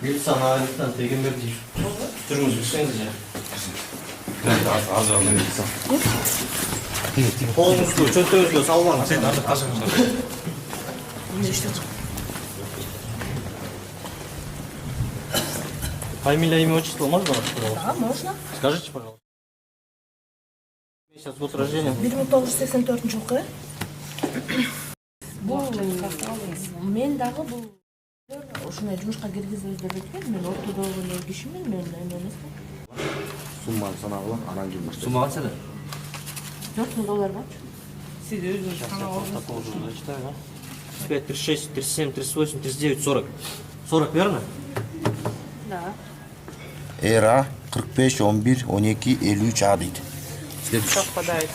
Милиция аналитан tegen bir değil. Durumuz yükseniz ya. Kolunuzdu, çöntüğünüzdu, sallanın. Sen artık kasınızda. Фамилия, имя, отчество можно? Да, можно. Скажите, пожалуйста. Месяц, год рождения. 1984 жылғы. Бұл мен дағы бұл ушундай жумушка киргизип өздөрү өткөн. Мен ортодогу эле кишимин, мен эмесмин. Сумманы санагыла, анан ким баштайт? Сумма қанша? $4,000 бар. Сиди, өзіңіз такого же зачитаю, да? 5, 36, 37, 38, 39, 40. 40, верно? Да. Эра 45 11 12 53 А дейт. Следующий. Совпадает.